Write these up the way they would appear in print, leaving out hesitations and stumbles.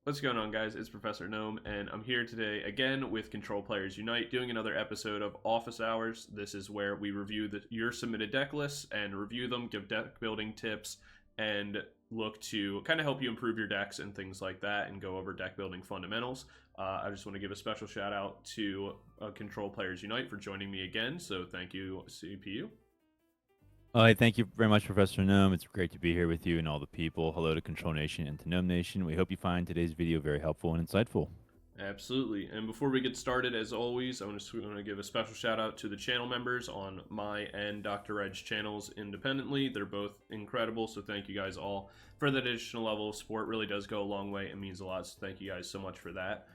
What's going on, guys? It's Professor Gnome, and I'm here today again with Control Players Unite, doing another episode of Office Hours. This is where we review your submitted deck lists and review them, give deck building tips, and look to kind of help you improve your decks and things like that, and go over deck building fundamentals. I just want to give a special shout out to Control Players Unite for joining me again, so thank you, CPU. Thank you very much, Professor Gnome. It's great to be here with you and all the people. Hello to Control Nation and to Gnome Nation. We hope you find today's video very helpful and insightful. Absolutely. And before we get started, as always, I want to give a special shout out to the channel members on my and Dr. Ed's channels independently. They're both incredible, so thank you guys all for that additional level of support. Really does go a long way and means a lot, so thank you guys so much for that,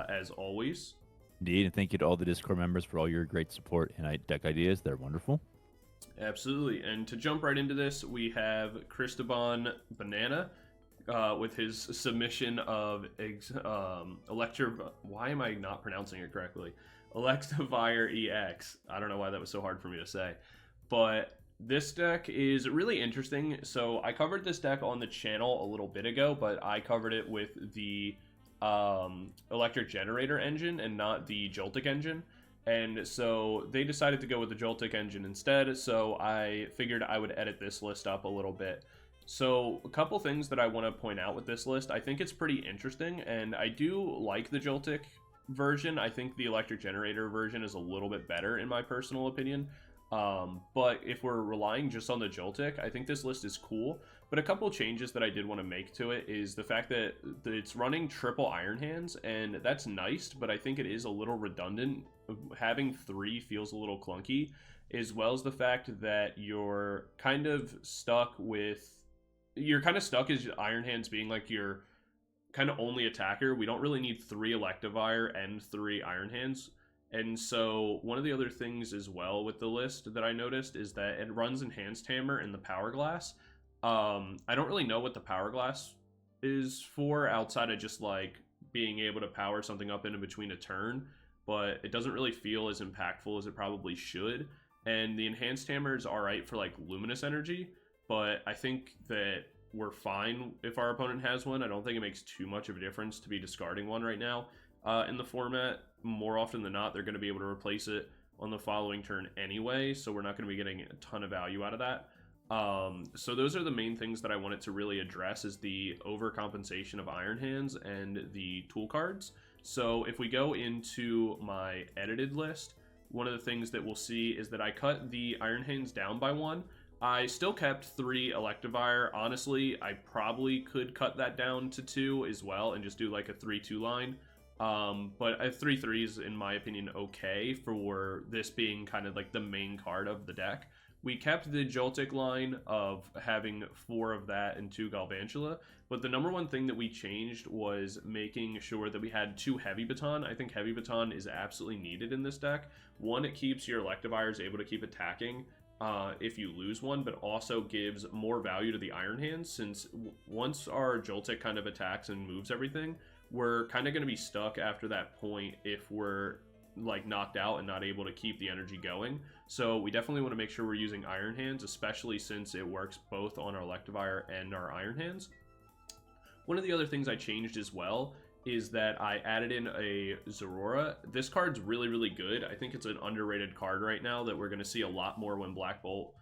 as always. Indeed, and thank you to all the Discord members for all your great support and deck ideas. They're wonderful. Absolutely. And to jump right into this, we have Cristobon Banana with his submission of why am I not pronouncing it correctly? Electivire EX. I don't know why that was so hard for me to say. But this deck is really interesting. So I covered this deck on the channel a little bit ago, but I covered it with the electric generator engine and not the Joltik engine. And so they decided to go with the Joltik engine instead, so I figured I would edit this list up a little bit. So a couple things that I want to point out with this list. I think it's pretty interesting, and I do like the Joltik version. I think the electric generator version is a little bit better in my personal opinion. But if we're relying just on the Joltik, I think this list is cool. But a couple changes that I did want to make to it is the fact that it's running triple Iron Hands, and that's nice, but I think it is a little redundant. Having 3 feels a little clunky, as well as the fact that you're kind of stuck as Iron Hands being like your kind of only attacker. We don't really need 3 Electivire and 3 Iron Hands. And so one of the other things as well with the list that I noticed is that it runs Enhanced Hammer and the Power Glass. I don't really know what the Power Glass is for outside of just like being able to power something up in between a turn, but it doesn't really feel as impactful as it probably should. And the Enhanced Hammer is alright for like Luminous Energy, but I think that we're fine if our opponent has one. I don't think it makes too much of a difference to be discarding one right now. In the format, more often than not, they're going to be able to replace it on the following turn anyway, so we're not going to be getting a ton of value out of that. So those are the main things that I wanted to really address, is the overcompensation of Iron Hands and the tool cards. So if we go into my edited list, one of the things that we'll see is that I cut the Iron Hands down by 1. I still kept 3 Electivire. Honestly, I probably could cut that down to 2 as well and just do like a 3-2 line. But a 3-3 is, in my opinion, okay for this being kind of like the main card of the deck. We kept the Joltik line of having 4 of that and 2 Galvantula, but the number one thing that we changed was making sure that we had 2 Heavy Baton. I think Heavy Baton is absolutely needed in this deck. One, it keeps your Electivires able to keep attacking if you lose one, but also gives more value to the Iron Hands, since once our Joltik kind of attacks and moves everything, we're kind of going to be stuck after that point if we're like knocked out and not able to keep the energy going. So we definitely want to make sure we're using Iron Hands, especially since it works both on our Electivire and our Iron Hands. One of the other things I changed as well is that I added in a Zorora. This card's really, really good. I think it's an underrated card right now that we're going to see a lot more when Black Bolt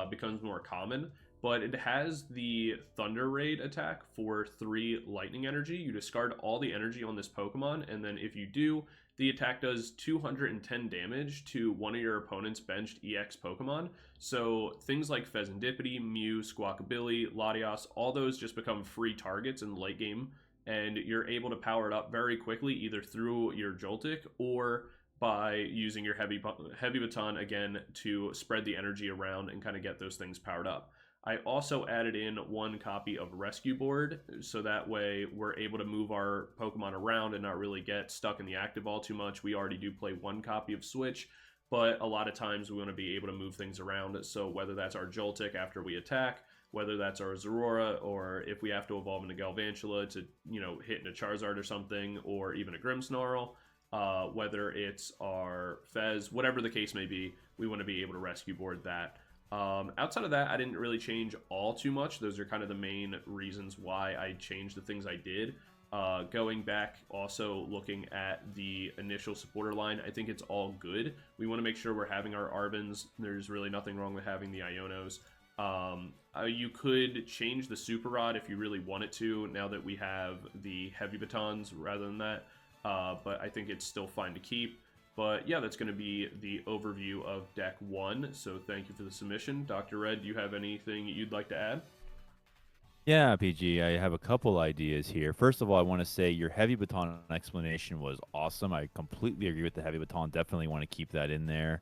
becomes more common. But it has the Thunder Raid attack for 3 lightning energy. You discard all the energy on this Pokemon, and then if you do, the attack does 210 damage to one of your opponent's benched EX Pokemon. So things like Fezandipiti, Mew, Squawkabilly, Latios, all those just become free targets in the late game, and you're able to power it up very quickly either through your Joltik or by using your Heavy Baton again to spread the energy around and kind of get those things powered up. I also added in 1 copy of Rescue Board, so that way we're able to move our Pokemon around and not really get stuck in the active ball too much. We already do play 1 copy of Switch, but a lot of times we want to be able to move things around. So whether that's our Joltik after we attack, whether that's our Zorora, or if we have to evolve into Galvantula to, hit into Charizard or something, or even a Grimmsnarl, whether it's our Fez, whatever the case may be, we want to be able to Rescue Board that. Outside of that, I didn't really change all too much. Those are kind of the main reasons why I changed the things I did. Going back, also looking at the initial supporter line, I think it's all good. We want to make sure we're having our Arbans. There's really nothing wrong with having the Ionos. You could change the Super Rod if you really wanted to, now that we have the Heavy Batons rather than that. But I think it's still fine to keep. But yeah, that's going to be the overview of Deck 1. So thank you for the submission. Dr. Red, do you have anything you'd like to add? Yeah, PG, I have a couple ideas here. First of all, I want to say your heavy baton explanation was awesome. I completely agree with the heavy baton. Definitely want to keep that in there.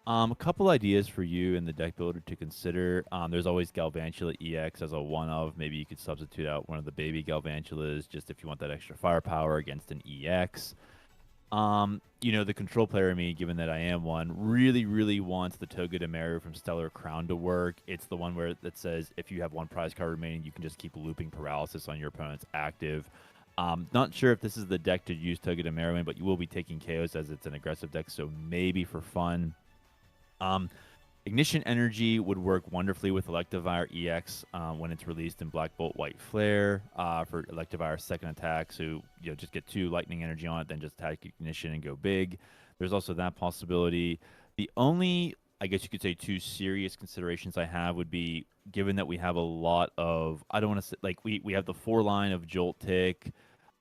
A couple ideas for you in the deck builder to consider. There's always Galvantula EX as a one of. Maybe you could substitute out one of the baby Galvantulas just if you want that extra firepower against an EX. The control player in me, given that I am one, really, really wants the Toga de Meru from Stellar Crown to work. It's the one where that says if you have one prize card remaining, you can just keep looping paralysis on your opponent's active. Not sure if this is the deck to use Toga de Meru in, but you will be taking KOs as it's an aggressive deck, so maybe for fun. Ignition Energy would work wonderfully with Electivire EX when it's released in Black Bolt White Flare for Electivire's second attack. So just get 2 Lightning Energy on it, then just attack Ignition and go big. There's also that possibility. The only, I guess you could say, 2 serious considerations I have would be, given that we have a lot of, I don't want to say, like we have the 4 line of Jolt Tick,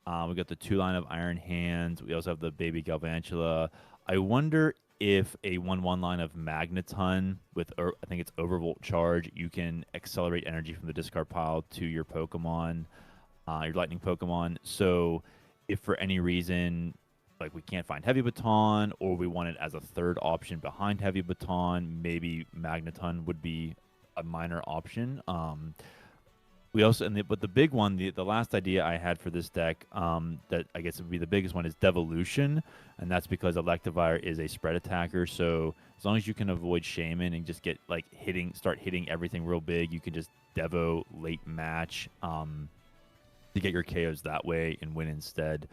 we got the 2 line of Iron Hands, we also have the Baby Galvantula. I wonder if a 1/1 line of Magneton with, I think it's Overvolt Charge, you can accelerate energy from the discard pile to your Pokemon, your Lightning Pokemon. So if for any reason, like we can't find Heavy Baton, or we want it as a third option behind Heavy Baton, maybe Magneton would be a minor option. We also, but the big one, the last idea I had for this deck, that I guess would be the biggest one, is Devolution, and that's because Electivire is a spread attacker. So as long as you can avoid Shaman and just get start hitting everything real big, you can just Devo late match to get your KOs that way and win instead.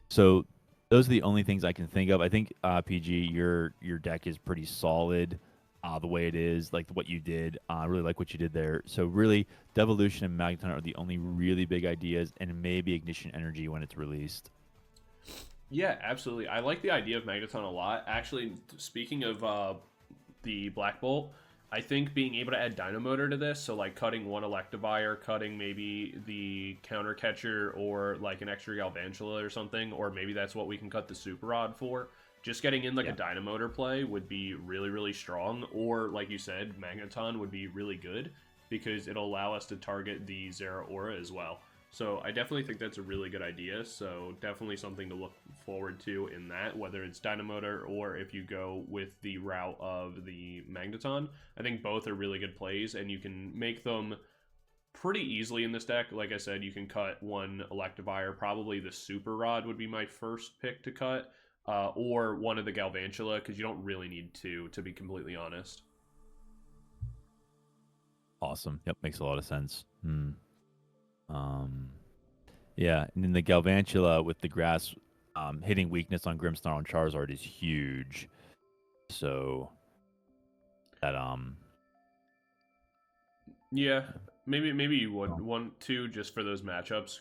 So those are the only things I can think of. I think PG, your deck is pretty solid. The way it is, like what you did. I really like what you did there. So really, Devolution and Magneton are the only really big ideas, and maybe Ignition Energy when it's released. Yeah, absolutely. I like the idea of Magneton a lot. Actually, speaking of the Black Bolt, I think being able to add Dino Motor to this, so like cutting one Electivire, cutting maybe the Counter Catcher or like an extra Galvantula or something, or maybe that's what we can cut the Super Rod for. Just getting in like a Dynamotor play would be really, really strong. Or, like you said, Magneton would be really good because it'll allow us to target the Zeraora as well. So I definitely think that's a really good idea. So definitely something to look forward to in that, whether it's Dynamotor or if you go with the route of the Magneton. I think both are really good plays, and you can make them pretty easily in this deck. Like I said, you can cut one Electivire. Probably the Super Rod would be my first pick to cut. Or one of the Galvantula, because you don't really need to be completely honest. Awesome. Yep, makes a lot of sense. Yeah, and then the Galvantula with the grass hitting weakness on Grimmsnarl and Charizard is huge. So that yeah, maybe you would want to just for those matchups.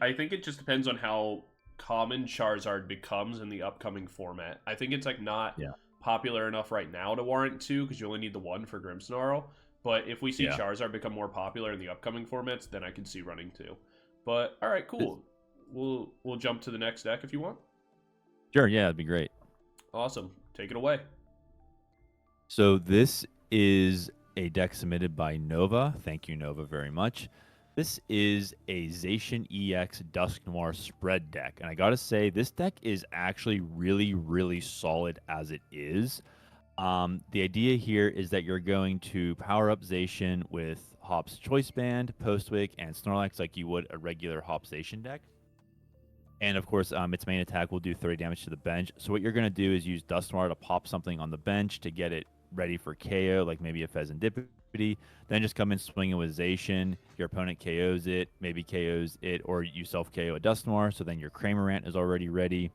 I think it just depends on how common Charizard becomes in the upcoming format. I think it's like not popular enough right now to warrant 2 because you only need the 1 for Grimmsnarl. But if we see Charizard become more popular in the upcoming formats, then I can see running 2. But all right, cool. We'll jump to the next deck if you want. Sure, yeah, it'd be great. Awesome. Take it away. So this is a deck submitted by Nova. Thank you, Nova, very much. This is a Zacian EX Dusk Noir spread deck. And I gotta say, this deck is actually really, really solid as it is. The idea here is that you're going to power up Zacian with Hop's Choice Band, Postwick, and Snorlax like you would a regular Hop Zacian deck. And of course, its main attack will do 30 damage to the bench. So what you're going to do is use Dusk Noir to pop something on the bench to get it ready for KO, like maybe a Pheasantipity. Then just come in swinging with Zacian. Your opponent KOs it, maybe KOs it, or you self-KO a Dusk Noir. So then your Cramorant is already ready.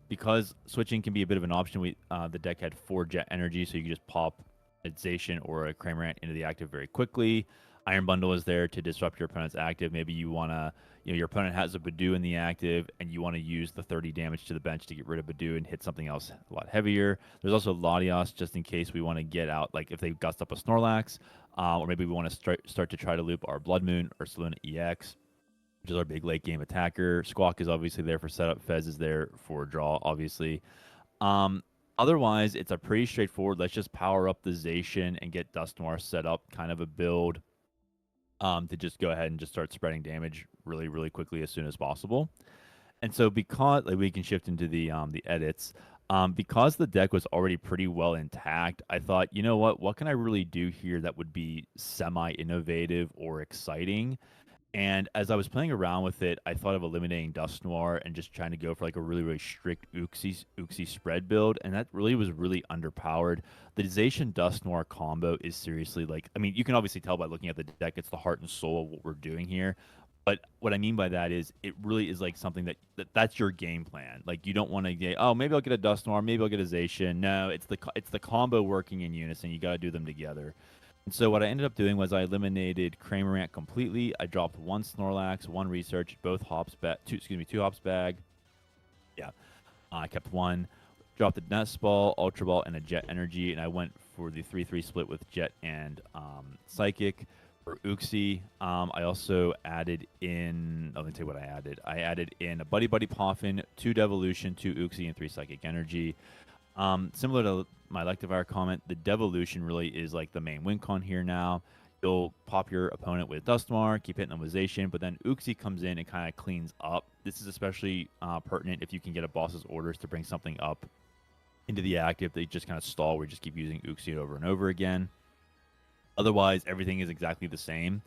Because switching can be a bit of an option, the deck had 4 Jet Energy, so you can just pop a Zacian or a Cramorant into the active very quickly. Iron Bundle is there to disrupt your opponent's active. Maybe you want to, your opponent has a Badoo in the active, and you want to use the 30 damage to the bench to get rid of Badoo and hit something else a lot heavier. There's also Latios, just in case we want to get out, like if they gust up a Snorlax, or maybe we want to start to try to loop our Blood Moon or Saluna EX, which is our big late game attacker. Squawk is obviously there for setup. Fez is there for draw, obviously. Um, Otherwise, it's a pretty straightforward. Let's just power up the Zacian and get Dusknoir set up, kind of a build to just go ahead and just start spreading damage really, really quickly as soon as possible. And so because like, we can shift into the edits, because the deck was already pretty well intact, I thought, you know what can I really do here that would be semi-innovative or exciting? And as I was playing around with it, I thought of eliminating Dust Noir and just trying to go for like a really, really strict Uxie spread build. And that really was really underpowered. The Zacian Dust Noir combo is seriously like, I mean, you can obviously tell by looking at the deck, it's the heart and soul of what we're doing here. But what I mean by that is it really is like something that's your game plan. Like you don't want to get, oh, maybe I'll get a Dust Noir, maybe I'll get a Zacian. No, it's the combo working in unison. You got to do them together. And so what I ended up doing was I eliminated Cramorant completely. I dropped one Snorlax, one Research, both hops bag, two hops bag. Yeah, I kept one. Dropped a Nest Ball, Ultra Ball, and a Jet Energy, and I went for the 3/3 split with Jet and Psychic for Uxie. I also added in. Let me tell you what I added. I added in a Buddy Buddy Poffin, 2 Devolution, 2 Uxie, and 3 Psychic Energy. Similar to my Electivire comment, the Devolution really is like the main win con here now. You'll pop your opponent with Dusknoir, keep hitting them with Zacian, but then Uxie comes in and kind of cleans up. This is especially pertinent if you can get a boss's orders to bring something up into the active. They just kind of stall where you just keep using Uxie over and over again. Otherwise, everything is exactly the same.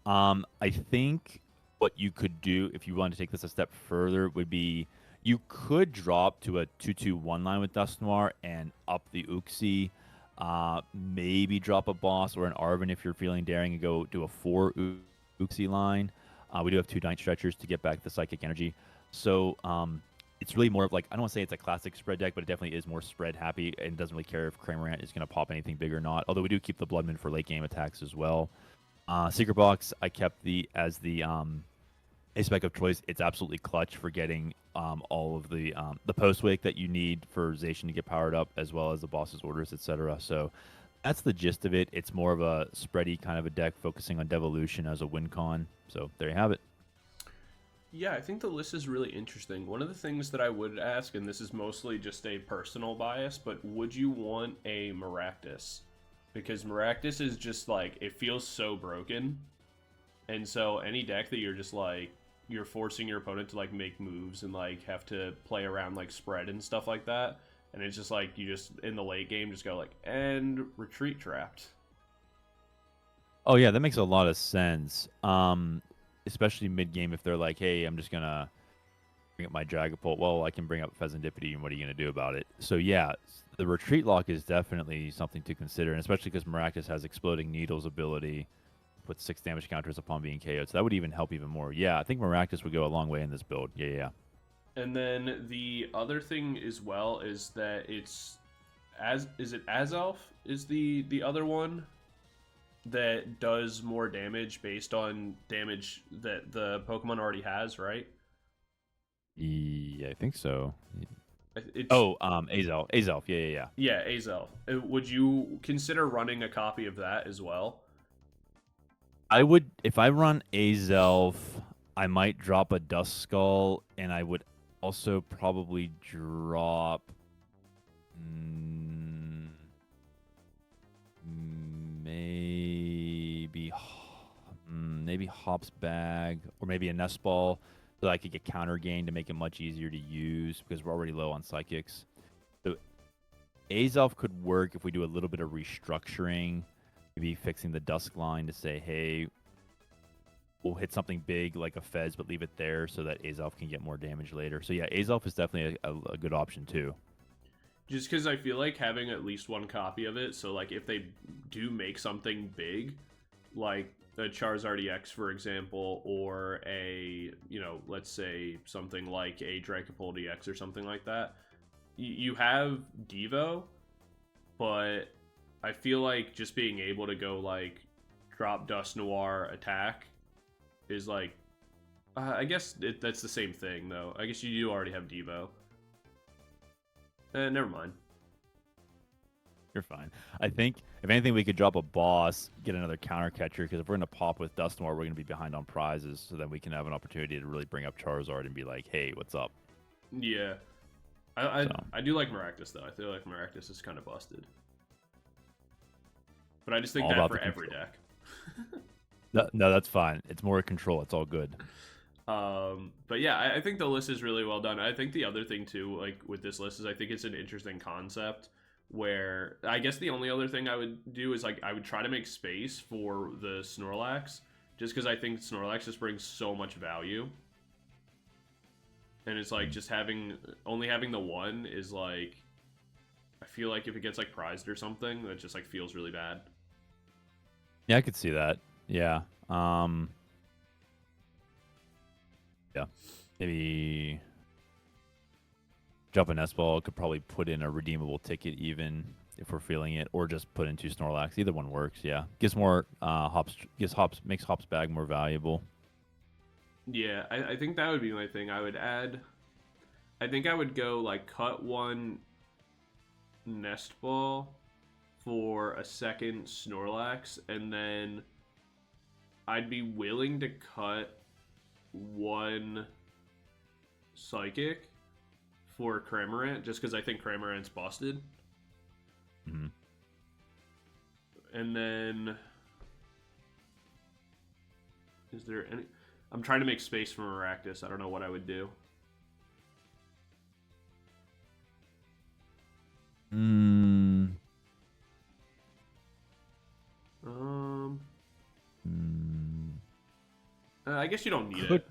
I think what you could do if you want to take this a step further would be you could drop to a 2-2-1 line with Dust Noir and up the Uxie. Maybe drop a boss or an Arven if you're feeling daring and go do a 4 Uxie line. We do have 2 Night Stretchers to get back the Psychic Energy. So it's really more of like, I don't want to say it's a classic spread deck, but it definitely is more spread happy and doesn't really care if Cramorant is going to pop anything big or not. Although we do keep the Bloodman for late game attacks as well. Secret Box, I kept as the spec of choice. It's absolutely clutch for getting all of the post wake that you need for Zacian to get powered up, as well as the boss's orders, etc. So that's the gist of it. It's more of a spready kind of a deck, focusing on Devolution as a win con. So there you have it. Yeah, I think the list is really interesting. One of the things that I would ask, and this is mostly just a personal bias, but would you want a Maractus? Because Maractus is just like, it feels so broken. And so any deck that you're just like, you're forcing your opponent to like make moves and like have to play around like spread and stuff like that, and it's just like you just in the late game just go like and retreat trapped. Oh yeah, that makes a lot of sense. Especially mid game if they're like, hey, I'm just gonna bring up my Dragapult. Well, I can bring up Pheasantipede, and what are you gonna do about it? So yeah, the retreat lock is definitely something to consider, and especially because Maractus has Exploding Needle's ability. Put 6 damage counters upon being KO'd, so that would even help even more. Yeah, I think Maractus would go a long way in this build. Yeah. And then the other thing as well is that is it Azelf is the other one that does more damage based on damage that the Pokemon already has, right? Yeah, I think so. It's, Azelf. Yeah. Yeah, Azelf. Would you consider running a copy of that as well? I would, if I run Azelf, I might drop a Dust Skull, and I would also probably drop maybe Hop's Bag, or maybe a Nest Ball, so I could get counter gain to make it much easier to use because we're already low on Psychics. So Azelf could work if we do a little bit of restructuring, maybe fixing the Dusk line to say, hey, we'll hit something big like a Fez, but leave it there so that Azelf can get more damage later. So yeah, Azelf is definitely a good option too. Just because I feel like having at least one copy of it, so like if they do make something big, like a Charizard EX, for example, or a, let's say something like a Dragapult EX or something like that, you have Devo, but I feel like just being able to go like drop Dust Noir attack is like, I guess that's the same thing though. I guess you do already have Devo. Never mind. You're fine. I think if anything, we could drop a boss, get another counter catcher, because if we're gonna pop with Dust Noir, we're gonna be behind on prizes. So then we can have an opportunity to really bring up Charizard and be like, "Hey, what's up?" Yeah, I do like Maractus though. I feel like Maractus is kind of busted, but I just think All that about for the every control. deck. No, that's fine. It's more control. It's all good. But yeah, I think the list is really well done. I think the other thing too, like with this list, is I think it's an interesting concept where I guess the only other thing I would do is like I would try to make space for the Snorlax, just because I think Snorlax just brings so much value. And it's like just only having the one is like, I feel like if it gets like prized or something, that just like feels really bad. Yeah, I could see that. Yeah. Yeah. Maybe jump an S-Ball. Could probably put in a redeemable ticket even if we're feeling it, or just put in 2 Snorlax. Either one works. Yeah, gives more hops. Makes Hop's bag more valuable. Yeah, I think that would be my thing. I think I would go like cut one Nest Ball for a second Snorlax, and then I'd be willing to cut one Psychic for Cramorant, just because I think Cramorant's busted. Mm-hmm. And then, is there any? I'm trying to make space for Maractus. I don't know what I would do. Mm. I guess you don't need it.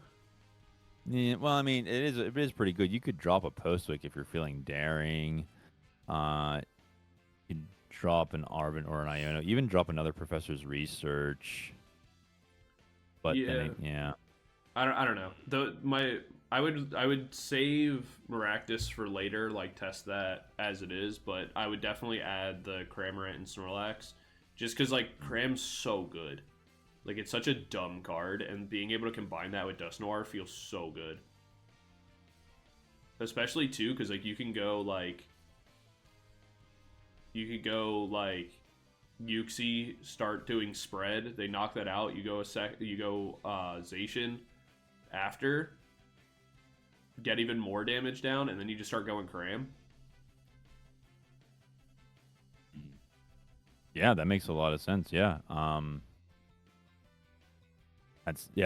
Yeah, well, I mean, it is pretty good. You could drop a Postwick if you're feeling daring. You could drop an Arvin or an Iono. Even drop another Professor's Research. But Yeah. then, yeah. I don't know. I would save Maractus for later, like test that as it is, but I would definitely add the Cramorant and Snorlax, just because like Cram's so good. Like it's such a dumb card, and being able to combine that with Dust Noir feels so good. Especially too, because like you could go like Uxie, start doing spread. They knock that out. You go Zacian after, get even more damage down, and then you just start going Cram. Yeah, that makes a lot of sense. Yeah. I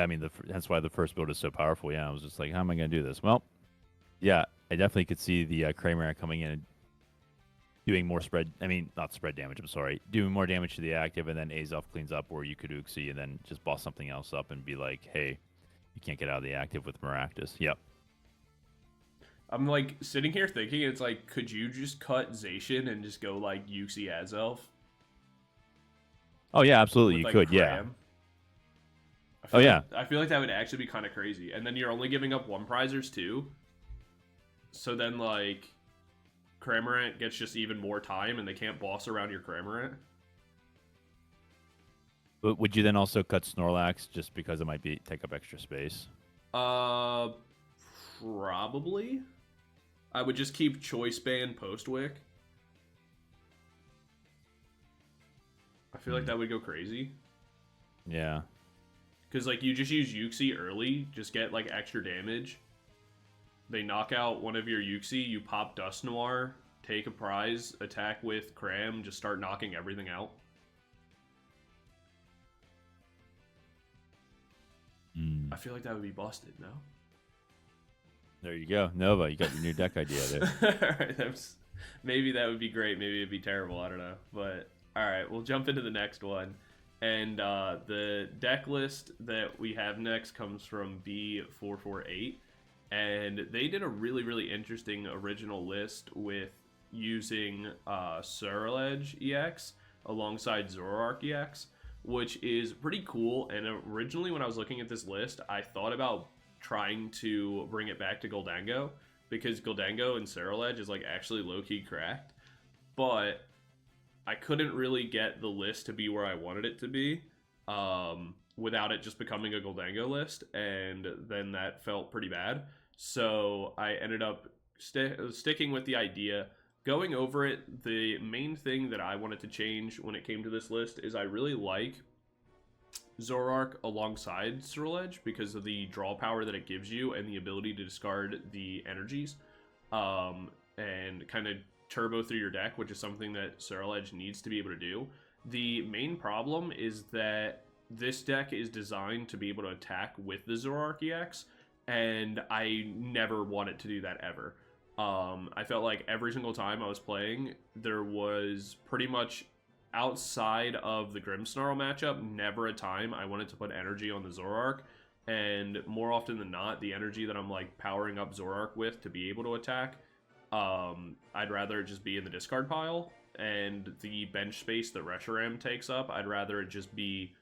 mean, that's why the first build is so powerful. Yeah, I was just like, how am I going to do this? Well, yeah, I definitely could see the Kramer coming in and doing more spread. I mean, not spread damage. I'm sorry, doing more damage to the active, and then Azoth cleans up, or you could Uxie and then just boss something else up and be like, hey, you can't get out of the active with Maractus. Yep. I'm like sitting here thinking, it's like, could you just cut Zacian and just go like Uxie Azelf? Oh yeah, absolutely. With, You like, could. Cram? Yeah. Yeah. I feel like that would actually be kind of crazy. And then you're only giving up one prizers too. So then like Cramorant gets just even more time, and they can't boss around your Cramorant. But would you then also cut Snorlax just because it might take up extra space? Probably. I would just keep Choice Band Postwick. I feel like that would go crazy. Yeah. Because, like, you just use Uxie early, just get, like, extra damage. They knock out one of your Uxie, you pop Dust Noir, take a prize, attack with Cram, just start knocking everything out. I feel like that would be busted, no? There you go. Nova, you got your new deck idea there. Alright, maybe that would be great, maybe it'd be terrible, I don't know. But, alright, we'll jump into the next one. And the deck list that we have next comes from B448. And they did a really, really interesting original list with using Ceruledge EX alongside Zoroark EX, which is pretty cool. And originally when I was looking at this list, I thought about trying to bring it back to Goldango, because Goldango and Ceruledge is like actually low-key cracked. But I couldn't really get the list to be where I wanted it to be. without it just becoming a Goldango list, and then that felt pretty bad. So I ended up sticking with the idea. Going over it, the main thing that I wanted to change when it came to this list is I really like Zoroark alongside Ceruledge because of the draw power that it gives you and the ability to discard the energies and kind of turbo through your deck, which is something that Ceruledge needs to be able to do. The main problem is that this deck is designed to be able to attack with the Zoroark EX, and I never wanted to do that ever. I felt like every single time I was playing, there was pretty much outside of the Grimmsnarl matchup, never a time I wanted to put energy on the Zoroark. And more often than not, the energy that I'm like powering up Zoroark with to be able to attack, I'd rather it just be in the discard pile. And the bench space that Reshiram takes up, I'd rather it just be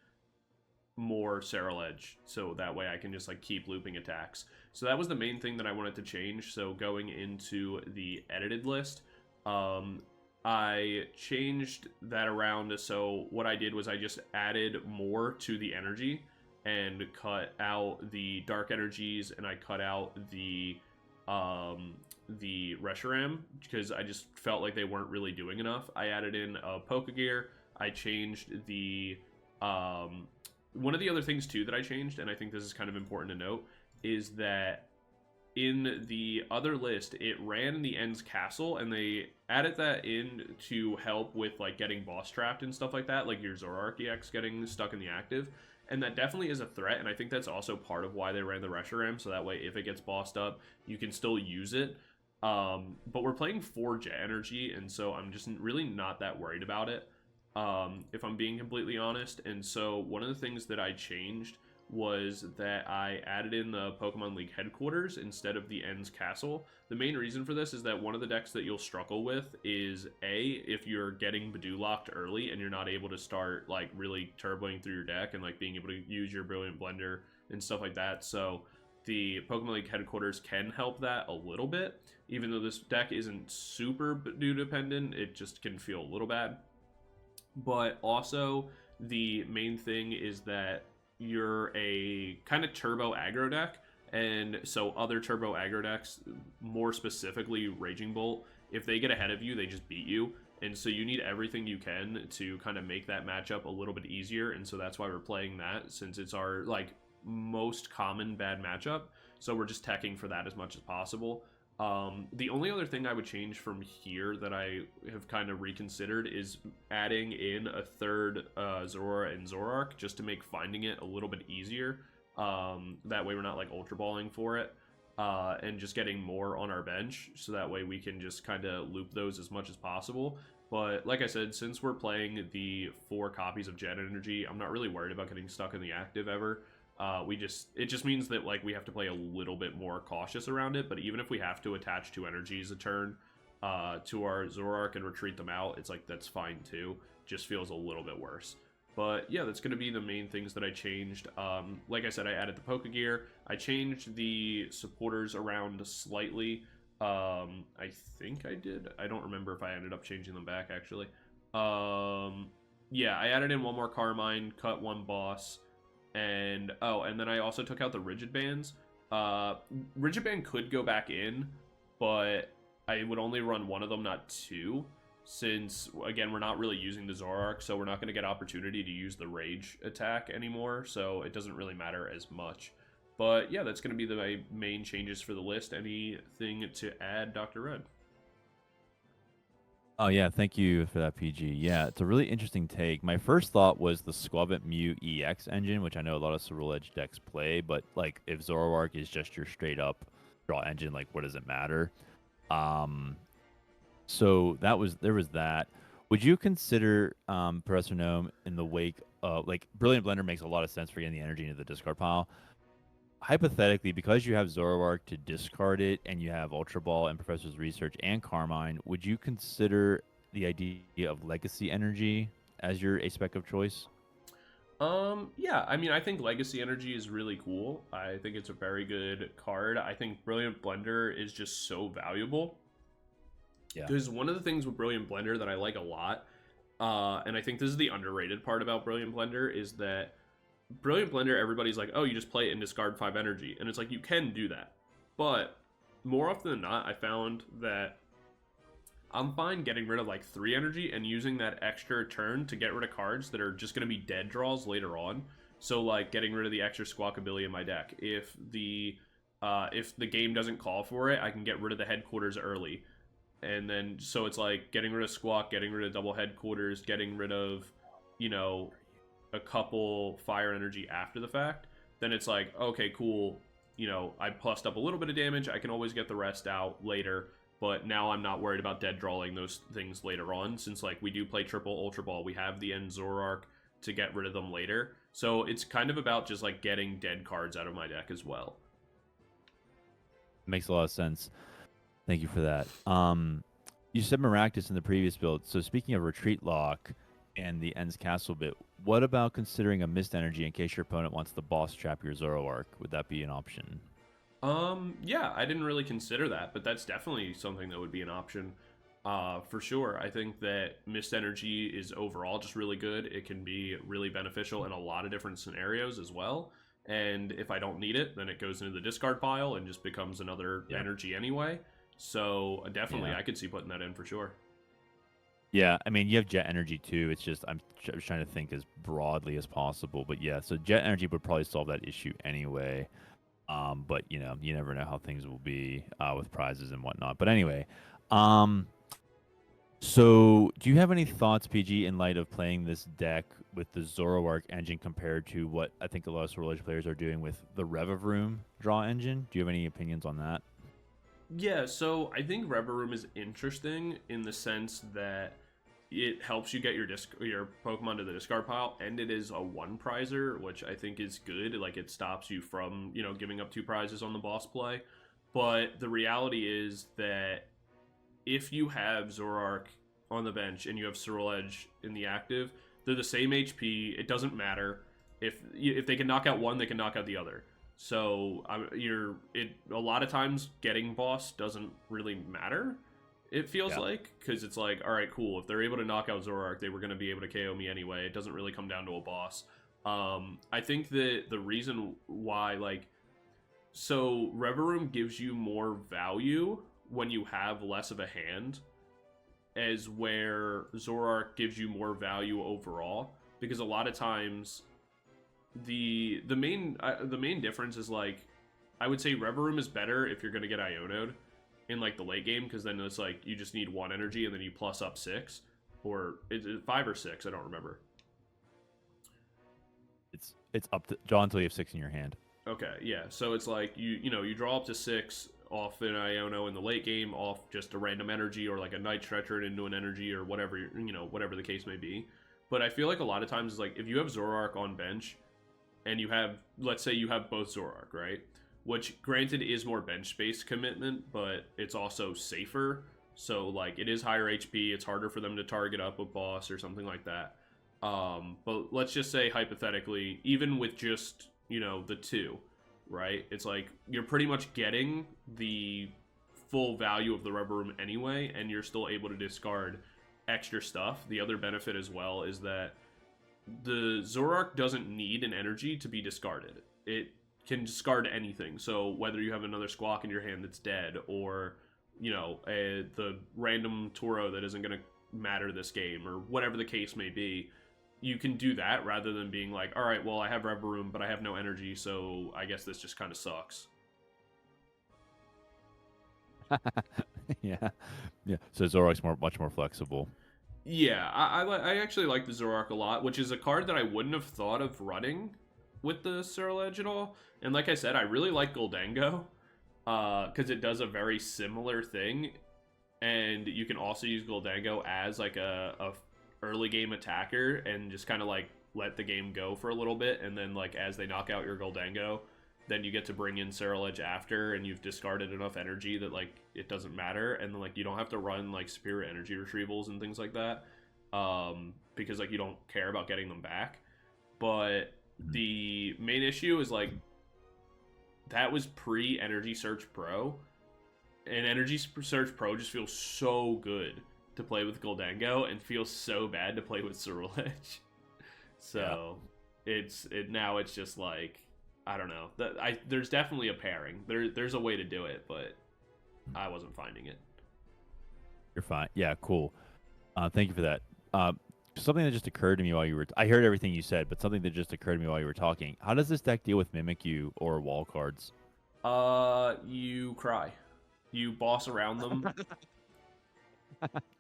more Ceruledge, so that way I can just like keep looping attacks. So that was the main thing that I wanted to change. So going into the edited list, I changed that around. So what I did was I just added more to the energy and cut out the dark energies, and I cut out the Reshiram because I just felt like they weren't really doing enough. I added in a Pokegear. I changed the one of the other things too that I changed, and I think this is kind of important to note, is that in the other list, it ran the End's Castle, and they added that in to help with like getting boss trapped and stuff like that, like your Zoroark EX getting stuck in the active. And that definitely is a threat, and I think that's also part of why they ran the Reshiram, so that way if it gets bossed up, you can still use it. But we're playing 4 Jet Energy, and so I'm just really not that worried about it, if I'm being completely honest. And so one of the things that I changed was that I added in the Pokemon League headquarters instead of the End's Castle. The main reason for this is that one of the decks that you'll struggle with is if you're getting Badoo locked early and you're not able to start like really turboing through your deck and like being able to use your Brilliant Blender and stuff like that. So the Pokemon League headquarters can help that a little bit. Even though this deck isn't super Badoo dependent, it just can feel a little bad. But also the main thing is that you're a kind of turbo aggro deck, and so other turbo aggro decks, more specifically Raging Bolt, if they get ahead of you, they just beat you. And so you need everything you can to kind of make that matchup a little bit easier, and so that's why we're playing that, since it's our like most common bad matchup. So we're just teching for that as much as possible. The only other thing I would change from here that I have kind of reconsidered is adding in a third Zora and Zoroark, just to make finding it a little bit easier. That way we're not like Ultra Balling for it, and just getting more on our bench, so that way we can just kind of loop those as much as possible. But like I said, since we're playing the 4 copies of Jet Energy, I'm not really worried about getting stuck in the active ever. It just means that like we have to play a little bit more cautious around it. But even if we have to attach 2 energies a turn to our Zoroark and retreat them out, it's like that's fine too. Just feels a little bit worse. But yeah, that's going to be the main things that I changed. Like I said, I added the Pokegear. I changed the supporters around slightly. I think I did. I don't remember if I ended up changing them back actually. Yeah, I added in 1 more Carmine, cut 1 boss. And then I also took out the Rigid Bands. Rigid Band could go back in, but I would only run 1 of them, not 2, since again we're not really using the Zoroark, so we're not going to get opportunity to use the Rage attack anymore, so it doesn't really matter as much. But yeah, that's going to be the main changes for the list. Anything to add, Dr. Red? Oh yeah, thank you for that, PG. Yeah, it's a really interesting take. My first thought was the Squavit Mew EX engine, which I know a lot of Cerule Edge decks play, but like if Zoroark is just your straight up draw engine, like what does it matter? So there was that. Would you consider Professor Gnome in the wake of like Brilliant Blender makes a lot of sense for getting the energy into the discard pile? Hypothetically, because you have Zoroark to discard it, and you have Ultra Ball and Professor's Research and Carmine, would you consider the idea of Legacy Energy as your A-Spec of choice? Yeah, I mean, I think Legacy Energy is really cool. I think it's a very good card. I think Brilliant Blender is just so valuable. Yeah. Because one of the things with Brilliant Blender that I like a lot And I think this is the underrated part about Brilliant Blender is that Brilliant Blender, everybody's like, oh, you just play it and discard 5 energy. And it's like, you can do that. But more often than not, I found that I'm fine getting rid of like 3 energy and using that extra turn to get rid of cards that are just going to be dead draws later on. So like getting rid of the extra squawk ability in my deck. If the game doesn't call for it, I can get rid of the headquarters early. And then so it's like getting rid of squawk, getting rid of double headquarters, getting rid of, you know, a couple fire energy after the fact. Then it's like, okay, cool. You know, I plussed up a little bit of damage. I can always get the rest out later. But now I'm not worried about dead drawing those things later on, since like we do play triple Ultra Ball. We have the end Zoroark to get rid of them later. So it's kind of about just like getting dead cards out of my deck as well. Makes a lot of sense. Thank you for that. You said Maractus in the previous build. So speaking of Retreat Lock and the Ends Castle bit, what about considering a Mist Energy in case your opponent wants to boss trap your Zoroark? Would that be an option? Yeah, I didn't really consider that, but that's definitely something that would be an option. For sure. I think that Mist Energy is overall just really good. It can be really beneficial in a lot of different scenarios as well. And if I don't need it, then it goes into the discard pile and just becomes another energy anyway. So definitely, I could see putting that in for sure. Yeah, I mean, you have Jet Energy too. It's just, I'm trying to think as broadly as possible. But yeah, so Jet Energy would probably solve that issue anyway. But, you know, you never know how things will be with prizes and whatnot. But anyway, so do you have any thoughts, PG, in light of playing this deck with the Zoroark engine compared to what I think a lot of Sword Ledge players are doing with the Revavroom draw engine? Do you have any opinions on that? Yeah, so I think Revavroom is interesting in the sense that it helps you get your Pokemon to the discard pile, and it is a 1 prizer, which I think is good. Like, it stops you from, you know, giving up 2 prizes on the boss play. But the reality is that if you have Zoroark on the bench and you have Ceruledge in the active, they're the same HP. It doesn't matter. If they can knock out one, they can knock out the other. So a lot of times getting boss doesn't really matter. It feels like, because it's like, all right, cool. If they're able to knock out Zoroark, they were going to be able to KO me anyway. It doesn't really come down to a boss. I think that the reason why, like, so Revavroom gives you more value when you have less of a hand, as where Zoroark gives you more value overall. Because a lot of times, the main difference is, like, I would say Revavroom is better if you're going to get Iono'd in like the late game, because then it's like you just need 1 energy and then you plus up 6, or is it 5 or 6? I don't remember. It's up to draw until you have 6 in your hand. Okay, yeah. So it's like you draw up to 6 off an Iono in the late game, off just a random energy, or like a Night Stretcher into an energy, or whatever whatever the case may be. But I feel like a lot of times it's like if you have Zoroark on bench, and you have, let's say you have both Zoroark, right? Which, granted, is more bench space commitment, but it's also safer. So, like, it is higher HP. It's harder for them to target up with boss or something like that. But let's just say, hypothetically, even with just, the 2, right? It's like, you're pretty much getting the full value of the Revavroom anyway, and you're still able to discard extra stuff. The other benefit as well is that the Zoroark doesn't need an energy to be discarded. It can discard anything. So whether you have another Squawk in your hand that's dead, or the random Toro that isn't going to matter this game, or whatever the case may be, you can do that rather than being like, all right, well, I have Revavroom, but I have no energy, so I guess this just kind of sucks. Yeah. So Zoroark's much more flexible. Yeah, I actually like the Zoroark a lot, which is a card that I wouldn't have thought of running with the Ceruledge at all. And like I said, I really like Goldango, because it does a very similar thing. And you can also use Goldango as like a early game attacker and just kind of like let the game go for a little bit. And then like as they knock out your Goldango, then you get to bring in Ceruledge after, and you've discarded enough energy that like it doesn't matter, and then like you don't have to run like superior energy retrievals and things like that, because like you don't care about getting them back. But the main issue is like that was pre-Energy Search Pro, and Energy Search Pro just feels so good to play with Goldango and feels so bad to play with Ceruledge. So now it's just like, I don't know. There's definitely a pairing. There's a way to do it, but I wasn't finding it. You're fine. Yeah, cool. Thank you for that. Something that just occurred to me while you were... I heard everything you said, but something that just occurred to me while you were talking. How does this deck deal with Mimikyu or wall cards? You cry. You boss around them.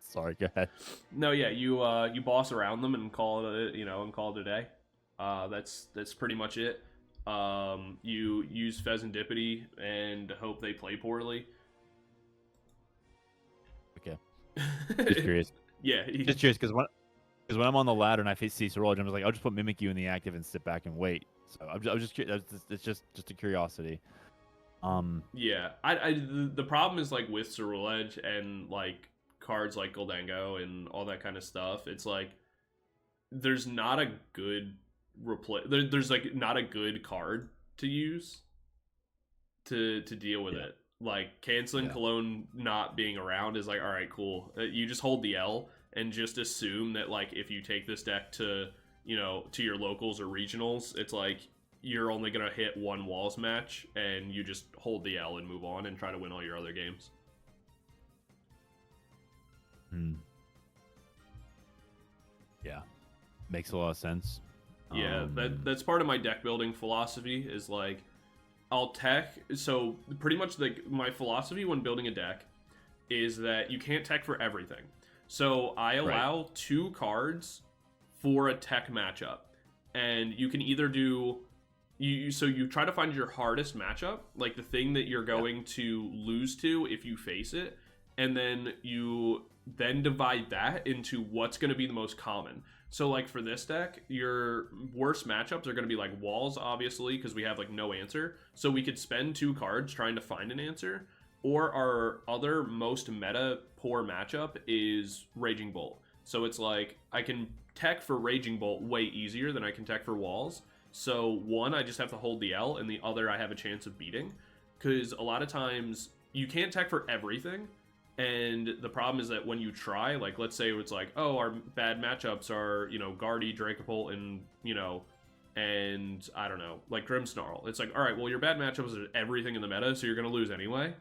Sorry, go ahead. No, yeah, you boss around them and call it a day. That's pretty much it. You use Pheasantipity and hope they play poorly. Okay. Just curious. Yeah. Just curious because when I'm on the ladder and I face Ceruledge, I'm just like, I'll just put Mimikyu in the active and sit back and wait. So I was just curious. It's just a curiosity. Yeah. The problem is like with Ceruledge and like cards like Goldango and all that kind of stuff. It's like there's not a good there's like not a good card to use to deal with it. Like canceling Cologne not being around is like, all right, cool. You just hold the L and just assume that like if you take this deck to to your locals or regionals, it's like you're only gonna hit one walls match and you just hold the L and move on and try to win all your other games. Yeah, makes a lot of sense. Yeah, that's part of my deck building philosophy is like I'll tech. So pretty much like my philosophy when building a deck is that you can't tech for everything. So I allow 2 cards for a tech matchup, and you can either do so you try to find your hardest matchup, like the thing that you're going to lose to if you face it, and then you divide that into what's going to be the most common. So like for this deck, your worst matchups are going to be like walls, obviously, because we have like no answer. So we could spend 2 cards trying to find an answer. Or our other most meta poor matchup is Raging Bolt. So it's like I can tech for Raging Bolt way easier than I can tech for walls. So one, I just have to hold the L, and the other I have a chance of beating. Because a lot of times you can't tech for everything. And the problem is that when you try, like, let's say it's like, oh, our bad matchups are, Guardy, Dracopult, and, and I don't know, like Grimmsnarl. It's like, all right, well, your bad matchups are everything in the meta, so you're going to lose anyway.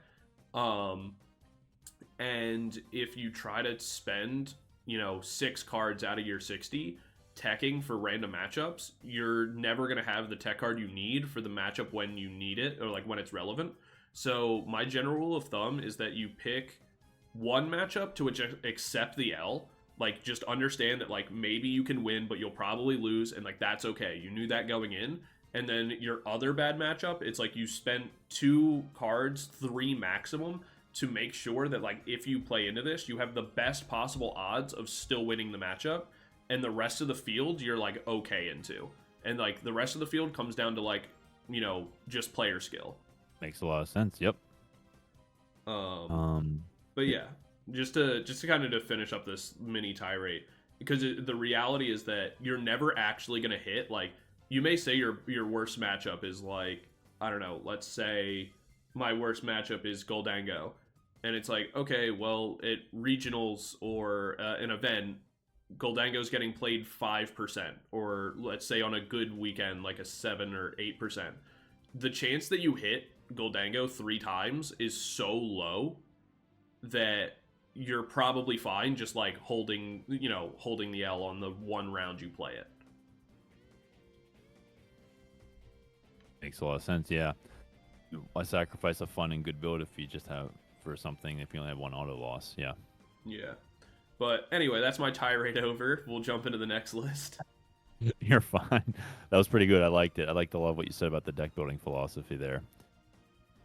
And if you try to spend, 6 cards out of your 60 teching for random matchups, you're never going to have the tech card you need for the matchup when you need it, or like when it's relevant. So my general rule of thumb is that you pick one matchup to accept the L, like just understand that like maybe you can win but you'll probably lose, and like that's okay, you knew that going in. And then your other bad matchup, it's like you spend 2 cards, 3 maximum, to make sure that like if you play into this, you have the best possible odds of still winning the matchup, and the rest of the field you're like okay into, and like the rest of the field comes down to like just player skill. Makes a lot of sense. Yep. But yeah, just to kind of to finish up this mini tirade, because the reality is that you're never actually going to hit, like, you may say your worst matchup is like, I don't know, let's say my worst matchup is Goldango, and it's like, okay, well, at regionals or an event, Goldango's getting played 5%, or let's say on a good weekend, like a 7 or 8%. The chance that you hit Goldango 3 times is so low that you're probably fine just like holding the L on the one round you play it. Makes a lot of sense. Yeah, why sacrifice a fun and good build if you just have for something if you only have one auto loss? Yeah. But anyway, that's my tirade over. We'll jump into the next list. You're fine. That was pretty good. I liked it. I liked a lot of what you said about the deck building philosophy there.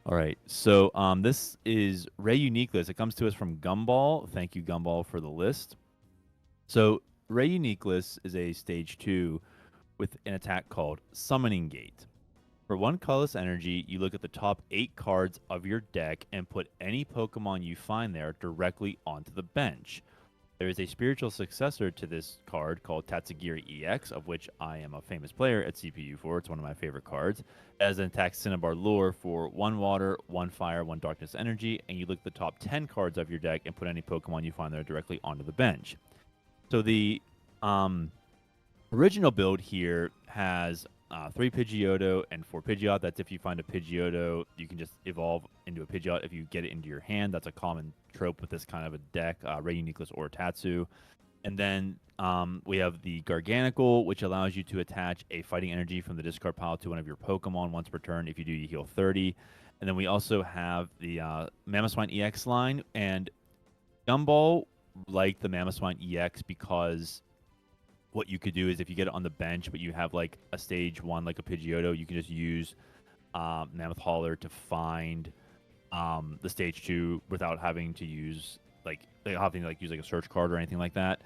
All right, so this is Ray Unique List. It comes to us from Gumball. Thank you, Gumball, for the list. So Ray Unique List is a stage 2 with an attack called Summoning Gate. For 1 colorless energy, you look at the top 8 cards of your deck and put any Pokemon you find there directly onto the bench. There is a spiritual successor to this card called Tatsugiri EX, of which I am a famous player at CPU for. It's one of my favorite cards. As an attack Cinnabar Lure for 1 water, 1 fire, 1 darkness energy, and you look at the top 10 cards of your deck and put any Pokemon you find there directly onto the bench. So the original build here has 3 Pidgeotto and 4 Pidgeot. That's if you find a Pidgeotto, you can just evolve into a Pidgeot if you get it into your hand. That's a common trope with this kind of a deck, Ray Uniqueless or Tatsu. And then we have the Garganical, which allows you to attach a fighting energy from the discard pile to one of your Pokemon once per turn. If you do, you heal 30. And then we also have the Mamoswine EX line. And Gumball liked the Mamoswine EX because what you could do is if you get it on the bench, but you have like a stage 1, like a Pidgeotto, you can just use Mammoth Hauler to find the stage 2 without having to use use like a search card or anything like that.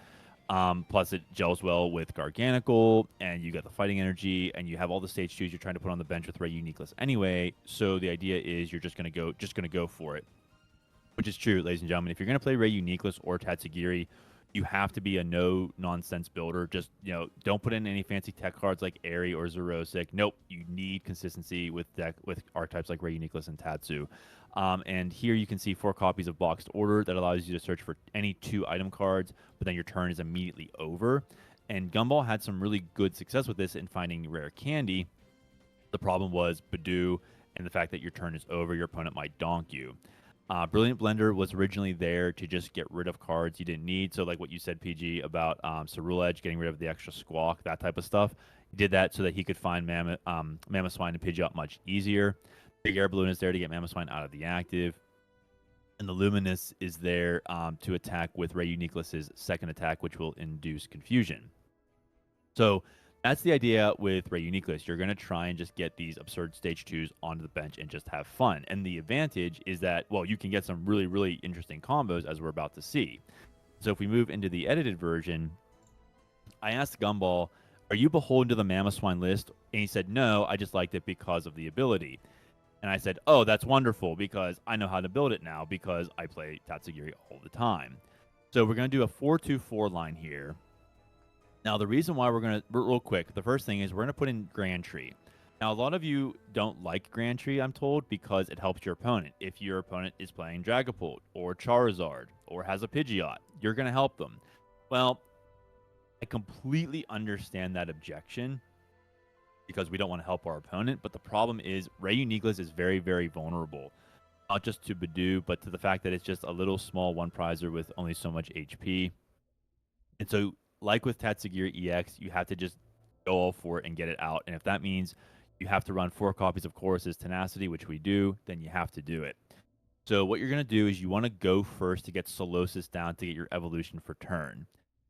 Plus, it gels well with Garganical, and you get the fighting energy, and you have all the stage 2s you're trying to put on the bench with Ray Uniqueless anyway. So the idea is you're just gonna go for it, which is true, ladies and gentlemen. If you're gonna play Ray Uniqueless or Tatsugiri, you have to be a no-nonsense builder. Just, don't put in any fancy tech cards like Airy or Zerosic. Nope, you need consistency with archetypes like Ray Uniqueless and Tatsu. And here you can see 4 copies of Boxed Order that allows you to search for any 2 item cards, but then your turn is immediately over. And Gumball had some really good success with this in finding rare candy. The problem was Badoo and the fact that your turn is over, your opponent might donk you. Brilliant Blender was originally there to just get rid of cards you didn't need. So like what you said, PG, about Cerule Edge, getting rid of the extra squawk, that type of stuff. He did that so that he could find Mamoswine and Pidgeot much easier. Big Air Balloon is there to get Mamoswine out of the active. And the Luminous is there to attack with Ray Uniqueless's second attack, which will induce confusion. So that's the idea with Ray Uniqueless. You're going to try and just get these absurd stage 2s onto the bench and just have fun. And the advantage is that, well, you can get some really, really interesting combos as we're about to see. So if we move into the edited version, I asked Gumball, are you beholden to the Mamoswine list? And he said, no, I just liked it because of the ability. And I said, oh, that's wonderful because I know how to build it now because I play Tatsugiri all the time. So we're going to do a 4-2-4 line here. Now, the reason why we're going to, real quick, the first thing is we're going to put in Grand Tree. Now, a lot of you don't like Grand Tree, I'm told, because it helps your opponent. If your opponent is playing Dragapult or Charizard or has a Pidgeot, you're going to help them. Well, I completely understand that objection because we don't want to help our opponent, but the problem is Ray Uniqueless is very, very vulnerable. Not just to Badoo, but to the fact that it's just a little small one-prizer with only so much HP. And so, like with Tatsugiri EX, you have to just go all for it and get it out. And if that means you have to run 4 copies of Chorus's Tenacity, which we do, then you have to do it. So what you're going to do is you want to go first to get Solosis down to get your evolution for turn.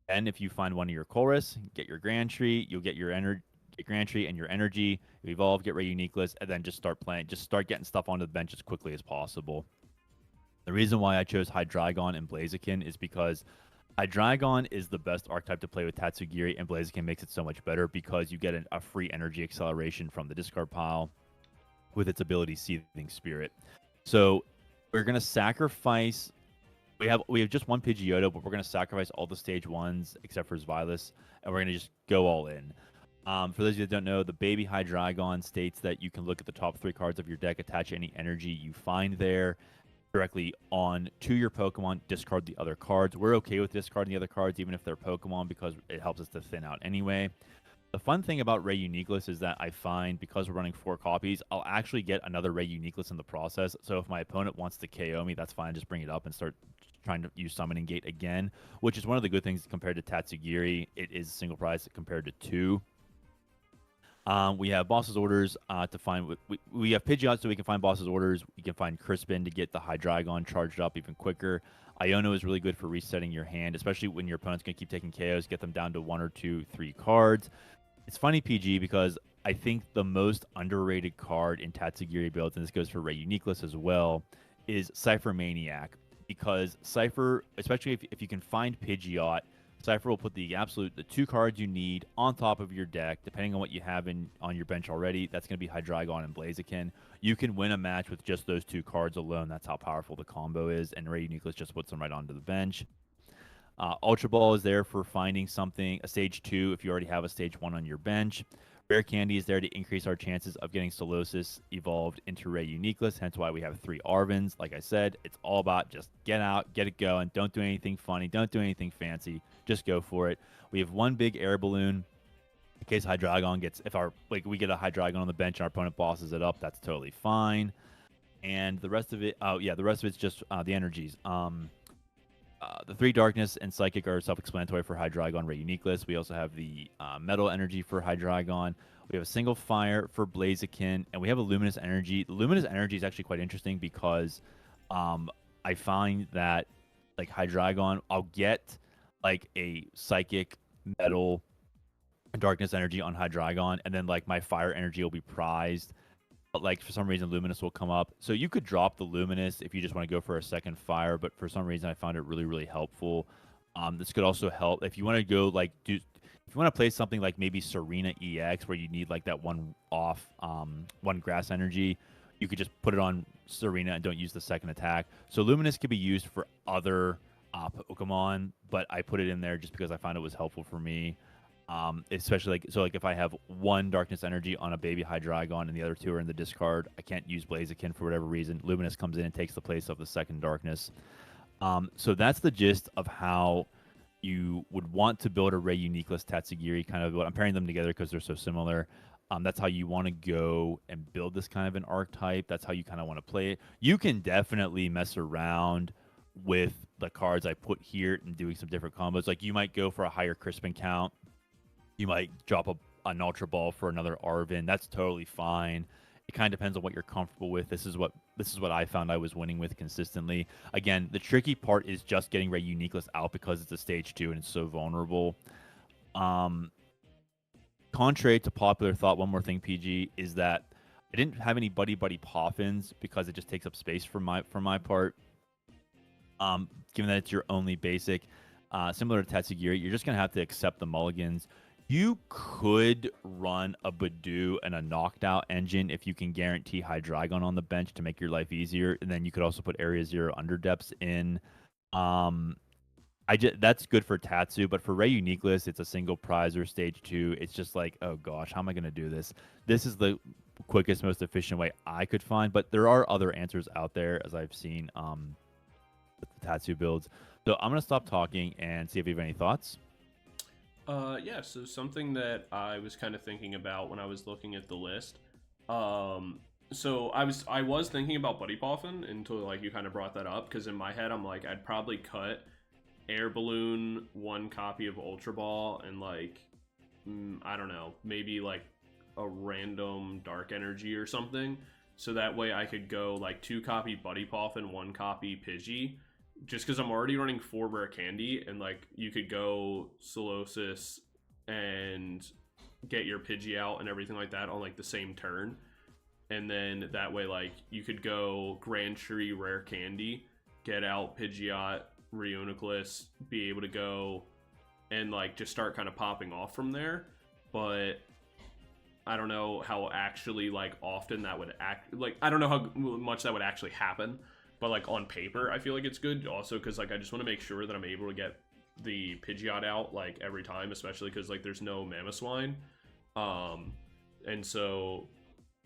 And if you find one of your Chorus, get your Grand Tree, you'll get your Grand Tree and your energy, you evolve, get Ray Uniqueless, and then just start playing. Just start getting stuff onto the bench as quickly as possible. The reason why I chose Hydreigon and Blaziken is because Hydreigon is the best archetype to play with Tatsugiri, and Blaziken makes it so much better because you get a free energy acceleration from the discard pile with its ability Seething Spirit. So we're going to sacrifice... We have just one Pidgeotto, but we're going to sacrifice all the stage 1s except for Xylis, and we're going to just go all in. For those of you that don't know, the baby Hydreigon states that you can look at the top 3 cards of your deck, attach any energy you find there directly on to your Pokemon, discard the other cards. We're okay with discarding the other cards, even if they're Pokemon, because it helps us to thin out anyway. The fun thing about Ray Uniqueless is that I find, because we're running 4 copies, I'll actually get another Ray Uniqueless in the process. So if my opponent wants to KO me, that's fine. Just bring it up and start trying to use Summoning Gate again, which is one of the good things compared to Tatsugiri. It is single price compared to 2. We have Boss's Orders to find... We have Pidgeot so we can find Boss's Orders. We can find Crispin to get the Hydreigon charged up even quicker. Iono is really good for resetting your hand, especially when your opponent's going to keep taking KOs, get them down to 1 or 2, 3 cards. It's funny, PG, because I think the most underrated card in Tatsugiri builds, and this goes for Ray Uniqueless as well, is Cypher Maniac. Because Cypher, especially if you can find Pidgeot, Cypher will put the 2 cards you need on top of your deck, depending on what you have on your bench already. That's going to be Hydreigon and Blaziken. You can win a match with just those 2 cards alone. That's how powerful the combo is, and Ray Uniqueless just puts them right onto the bench. Ultra Ball is there for finding something, a stage 2 if you already have a stage 1 on your bench. Rare Candy is there to increase our chances of getting Solosis evolved into Rare Uniqueless, hence why we have 3 Arvins. Like I said, it's all about just get out, get it going. Don't do anything funny. Don't do anything fancy. Just go for it. We have 1 big air balloon in case Hydreigon gets, if our, like, we get a Hydreigon on the bench and our opponent bosses it up, that's totally fine. And the rest of it, oh yeah, the rest of it's just the energies. The 3 Darkness and Psychic are self-explanatory for Hydreigon Ray Uniqueless. We also have the Metal Energy for Hydreigon. We have a single Fire for Blaziken, and we have a Luminous Energy. The Luminous Energy is actually quite interesting because I find that, like, Hydreigon, I'll get, like, a Psychic, Metal, Darkness Energy on Hydreigon, and then, like, my Fire Energy will be prized. But, like, for some reason, Luminous will come up. So you could drop the Luminous if you just want to go for a second Fire, but for some reason, I found it really, really helpful. This could also help if you want to go, like, if you want to play something like maybe Serena EX, where you need, like, that one Grass Energy, you could just put it on Serena and don't use the second attack. So Luminous could be used for other Pokemon, but I put it in there just because I found it was helpful for me. Especially like if I have 1 Darkness Energy on a baby Hydreigon and the other 2 are in the discard, I can't use Blaziken for whatever reason. Luminous comes in and takes the place of the second Darkness. So that's the gist of how you would want to build a Ray Uniqueless Tatsugiri. Kind of what I'm pairing them together because they're so similar. That's how you want to go and build this kind of an archetype. That's how you kind of want to play it. You can definitely mess around with the cards I put here and doing some different combos. Like, you might go for a higher Crispin count. You might drop an Ultra Ball for another Arvin. That's totally fine. It kind of depends on what you're comfortable with. This is what I found I was winning with consistently. Again, the tricky part is just getting Ray Uniqueless out because it's a stage 2 and it's so vulnerable. Contrary to popular thought, one more thing, PG, is that I didn't have any Buddy Poffins because it just takes up space for my part. Given that it's your only basic, similar to Tatsugiri, you're just gonna have to accept the mulligans. You could run a Badoo and a knocked out engine if you can guarantee Hydreigon on the bench to make your life easier, and then you could also put Area Zero Underdepths in. That's good for Tatsu, but for Ray Uniqueless, it's a single prize or stage 2. It's just like, oh gosh, how am I going to do this? This is the quickest, most efficient way I could find, but there are other answers out there, as I've seen with the Tatsu builds. So I'm going to stop talking and see if you have any thoughts. Yeah, so something that I was kind of thinking about when I was looking at the list. So I was thinking about Buddy Poffin until, like, you kind of brought that up, because in my head I'm like, I'd probably cut Air Balloon, 1 copy of Ultra Ball, and, like, I don't know, maybe like a random Dark Energy or something. So that way I could go like 2 copy Buddy Poffin, 1 copy Pidgey, just because I'm already running 4 Rare Candy, and, like, you could go Solosis and get your Pidgey out and everything like that on, like, the same turn. And then that way, like, you could go Grand Tree Rare Candy, get out Pidgeot, Reuniclus, be able to go and, like, just start kind of popping off from there. But I don't know how actually, like, often that would I don't know how much that would actually happen. But, like, on paper, I feel like it's good also because, like, I just want to make sure that I'm able to get the Pidgeot out, like, every time, especially because, like, there's no Mamoswine. And so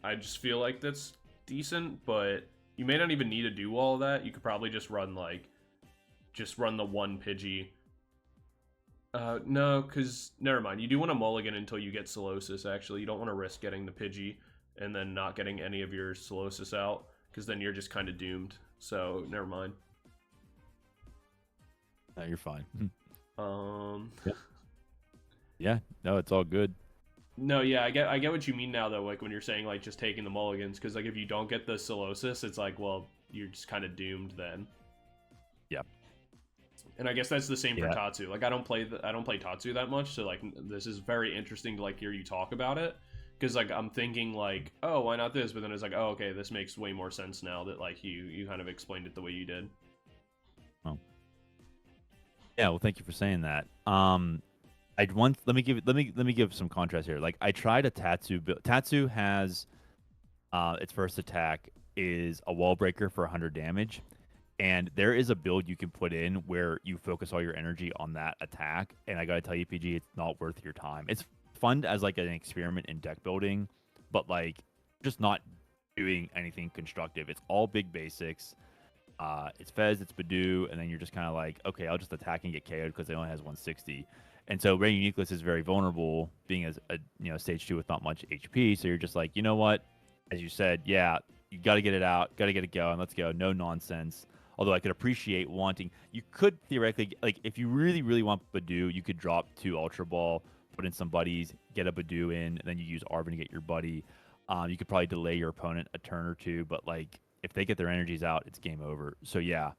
I just feel like that's decent, but you may not even need to do all of that. You could probably just run, like, the 1 Pidgey. No, because, never mind. You do want to mulligan until you get Solosis, actually. You don't want to risk getting the Pidgey and then not getting any of your Solosis out, because then you're just kind of doomed. So, never mind. No, you're fine. Yeah. Yeah, no, it's all good. No, yeah, I get what you mean now, though, like, when you're saying, like, just taking the mulligans, because, like, if you don't get the Solosis, it's like, well, you're just kind of doomed then. Yeah. And I guess that's the same for Tatsu. Like, I don't play Tatsu that much, so, like, this is very interesting to, like, hear you talk about it. Because, like, I'm thinking, like, oh, why not this? But then it's like, oh, okay, this makes way more sense now that, like, you kind of explained it the way you did. Oh. Yeah, well, thank you for saying that. Let me give some contrast here. Like, I tried a Tatsu build. Tatsu has its first attack is a wall breaker for 100 damage. And there is a build you can put in where you focus all your energy on that attack. And I gotta tell you, PG, it's not worth your time. It's fun as like an experiment in deck building, but like just not doing anything constructive. It's all big basics. It's Fez, it's Badoo, and then you're just kind of like, okay, I'll just attack and get KO'd because it only has 160. And so Ray Uniqueless is very vulnerable, being as a stage 2 with not much HP. So you're just like, you know what? As you said, yeah, you got to get it out, got to get it going. Let's go. No nonsense. Although I could appreciate wanting, you could theoretically, like, if you really, really want Badoo, you could drop 2 Ultra Ball, put in some buddies, get a Badoo in, and then you use Arvin to get your buddy. You could probably delay your opponent a turn or two, but like if they get their energies out, it's game over. So yeah,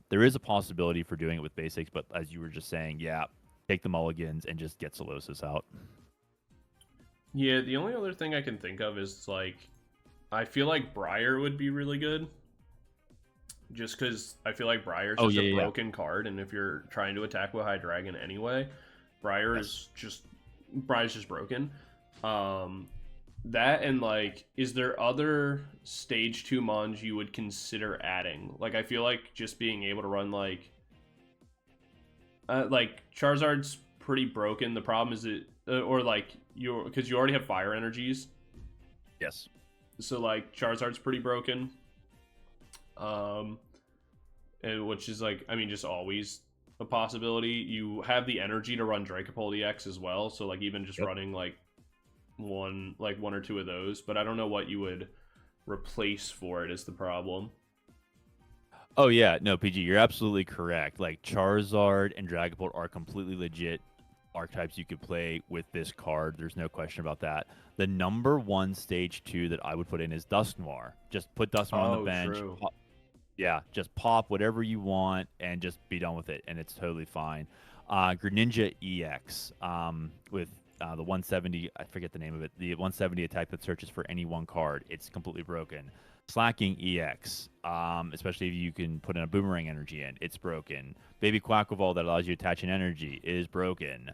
there is a possibility for doing it with basics, but as you were just saying, yeah, take the mulligans and just get Solosis out. Yeah, the only other thing I can think of is like, I feel like Briar would be really good. Just because I feel like Briar's just a broken card, and if you're trying to attack with High Dragon anyway, Briar's just broken. That and like, is there other stage 2 mons you would consider adding? Like, I feel like just being able to run like Charizard's pretty broken. The problem is or like because you already have fire energies. Yes. So like Charizard's pretty broken. And which is like, I mean, just always a possibility. You have the energy to run Dracopult EX as well. So like even just running like one or two of those, but I don't know what you would replace for it is the problem. Oh yeah, no, PG, you're absolutely correct. Like Charizard and Dragapult are completely legit archetypes you could play with this card. There's no question about that. The number 1 stage 2 that I would put in is Dusknoir. Just put Dusknoir on the bench. Yeah, just pop whatever you want and just be done with it, and it's totally fine. Greninja EX with the 170, I forget the name of it, the 170 attack that searches for any one card. It's completely broken. Slacking EX, especially if you can put in a Boomerang energy in, it's broken. Baby Quackleval that allows you to attach an energy is broken.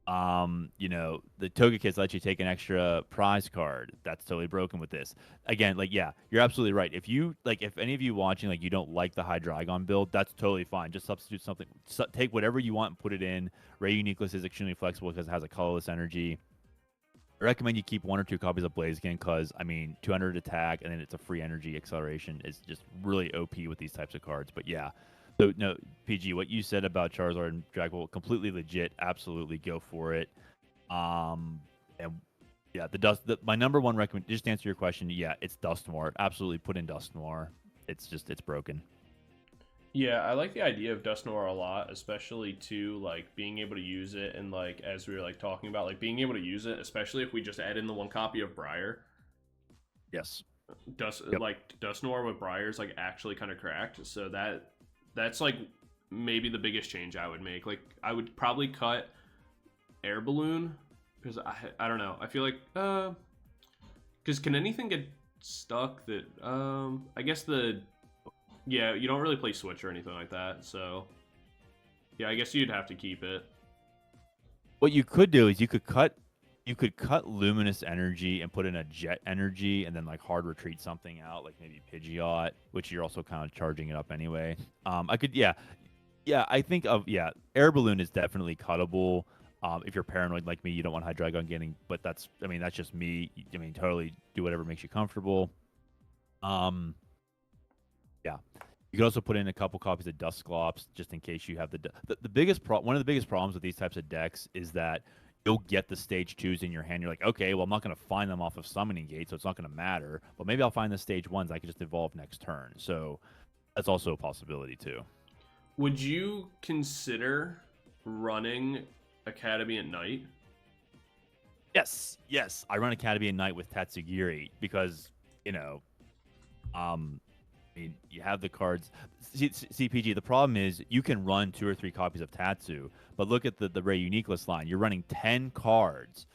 The Togekiss lets you take an extra prize card. That's totally broken with this. Again, like, yeah, you're absolutely right. If any of you watching, like, you don't like the Hydreigon build, that's totally fine. Just substitute something. Take whatever you want and put it in. Ray Uniqueless is extremely flexible because it has a colorless energy. I recommend you keep 1 or 2 copies of Blaziken because, I mean, 200 attack and then it's a free energy acceleration is just really OP with these types of cards. But yeah. So, no, PG, what you said about Charizard and Dragapult, completely legit. Absolutely, go for it. And yeah, my number 1 recommend, just to answer your question, yeah, it's Dusknoir. Absolutely, put in Dusknoir. It's broken. Yeah, I like the idea of Dusknoir a lot, especially to like being able to use it, and like as we were like talking about, like being able to use it, especially if we just add in the 1 copy of Briar. Yes. Like Dusknoir with Briar is like actually kind of cracked, so that's like maybe the biggest change I would make. Like I would probably cut Air Balloon because I don't know. I feel like because can anything get stuck that I guess you don't really play Switch or anything like that, so yeah, I guess you'd have to keep it. What you could do is you could cut Luminous Energy and put in a Jet Energy and then like hard retreat something out, like maybe Pidgeot, which you're also kind of charging it up anyway. I think Air Balloon is definitely cuttable. If you're paranoid like me, you don't want Hydreigon getting, but that's just me. I mean, totally do whatever makes you comfortable. Yeah. You could also put in a couple copies of Dusclops just in case you have the biggest one of the biggest problems with these types of decks is that you'll get the stage 2s in your hand. You're like, okay, well, I'm not going to find them off of Summoning Gate, so it's not going to matter. But maybe I'll find the stage 1s. I can just evolve next turn. So that's also a possibility too. Would you consider running Academy at night? Yes. I run Academy at night with Tatsugiri because, I mean, you have the cards. CPG, the problem is you can run 2 or 3 copies of Tatsu, but look at the Ray Uniqueless line. You're running 10 cards.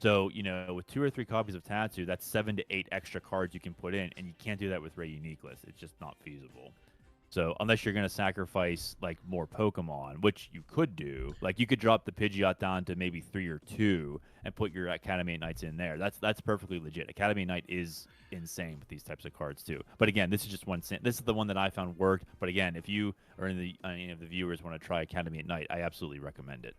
So, with 2 or 3 copies of Tatsu, that's 7 to 8 extra cards you can put in, and you can't do that with Ray Uniqueless. It's just not feasible. So unless you're going to sacrifice like more Pokemon, which you could do, like you could drop the Pidgeot down to maybe 3 or 2 and put your Academy Knights in there. That's perfectly legit. Academy Knight is insane with these types of cards too. But again, this is just one. This is the one that I found worked. But again, if you or any of the viewers want to try Academy at Night, I absolutely recommend it.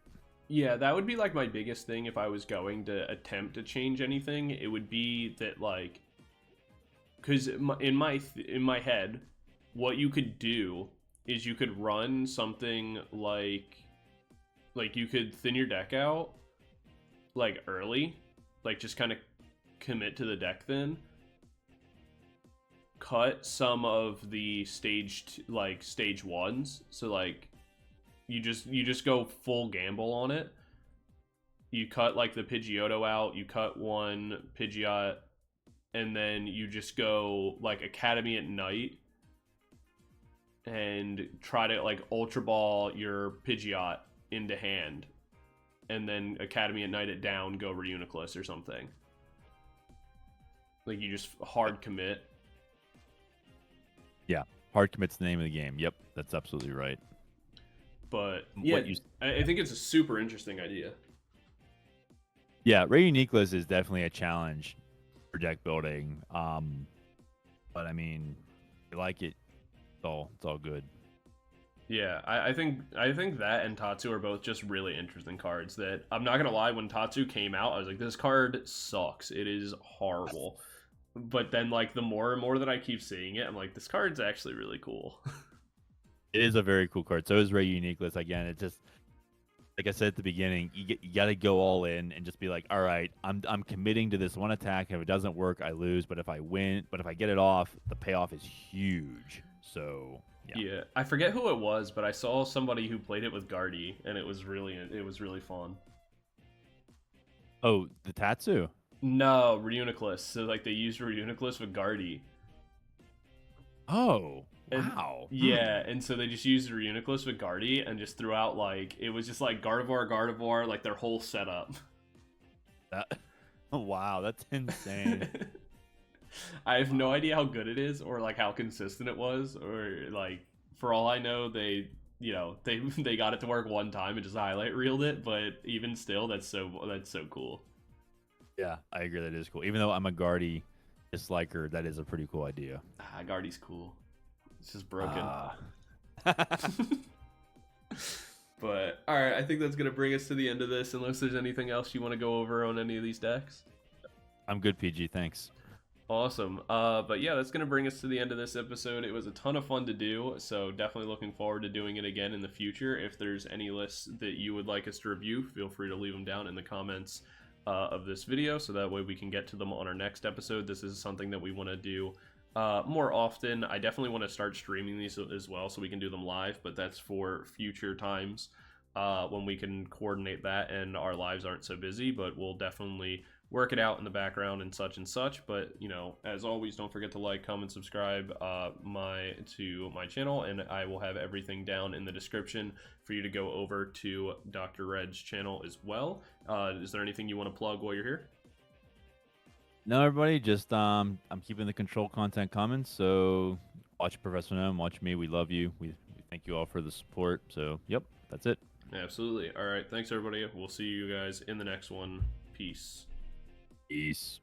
Yeah, that would be like my biggest thing if I was going to attempt to change anything. It would be that like, because in my head, what you could do is you could run something like you could thin your deck out like early, like just kind of commit to the deck thin, cut some of the stage ones, so like you just go full gamble on it. You cut like the Pidgeotto out, you cut one Pidgeot, and then you just go like Academy at Night and try to like Ultra Ball your Pidgeot into hand, and then Academy at Night it down, go Reuniclus or something. Like you just hard commit. Yeah, hard commit's the name of the game. Yep, that's absolutely right. But yeah, I think it's a super interesting idea. Yeah, Reuniclus is definitely a challenge for deck building. But I mean, if you like it, it's all good. Yeah, I think that and Tatsu are both just really interesting cards. That I'm not gonna lie, when Tatsu came out, I was like, this card sucks. It is horrible. But then like the more and more that I keep seeing it, I'm like, this card's actually really cool. It is a very cool card. So is Reuniclus. Again, it's just like I said at the beginning, you got to go all in and just be like, all right, I'm committing to this one attack. If it doesn't work, I lose. But if I win, but if I get it off, the payoff is huge. So yeah, I forget who it was, but I saw somebody who played it with Guardy, and it was really fun. Oh, the Tatsu? No, Reuniclus. So like they used Reuniclus with Guardy. Oh, And, wow. yeah, and so they just used Reuniclus with Guardy and just threw out like it was just like Gardevoir, like their whole setup. Oh, wow, that's insane. I have no idea how good it is or like how consistent it was, or like for all I know they they got it to work one time and just highlight reeled it, but even still that's so cool. Yeah, I agree, that is cool. Even though I'm a Guardy disliker, that is a pretty cool idea. Guardy's cool. It's just broken. But all right, I think that's gonna bring us to the end of this. Unless there's anything else you want to go over on any of these decks. I'm good, PG. Thanks. Awesome. But yeah, that's gonna bring us to the end of this episode. It was a ton of fun to do, so definitely looking forward to doing it again in the future. If there's any lists that you would like us to review, feel free to leave them down in the comments of this video, so that way we can get to them on our next episode. This is something that we want to do more often. I definitely want to start streaming these as well, so we can do them live, but that's for future times when we can coordinate that and our lives aren't so busy. But we'll definitely work it out in the background and such. But you know, as always, don't forget to like, comment, subscribe to my channel, and I will have everything down in the description for you to go over to Dr. Red's channel as well. Is there anything you want to plug while you're here? No, everybody, just I'm keeping the control content coming. So watch Professor Gnome, watch me. We love you. We thank you all for the support. So yep, that's it. Absolutely. All right, thanks everybody. We'll see you guys in the next one. Peace. Peace.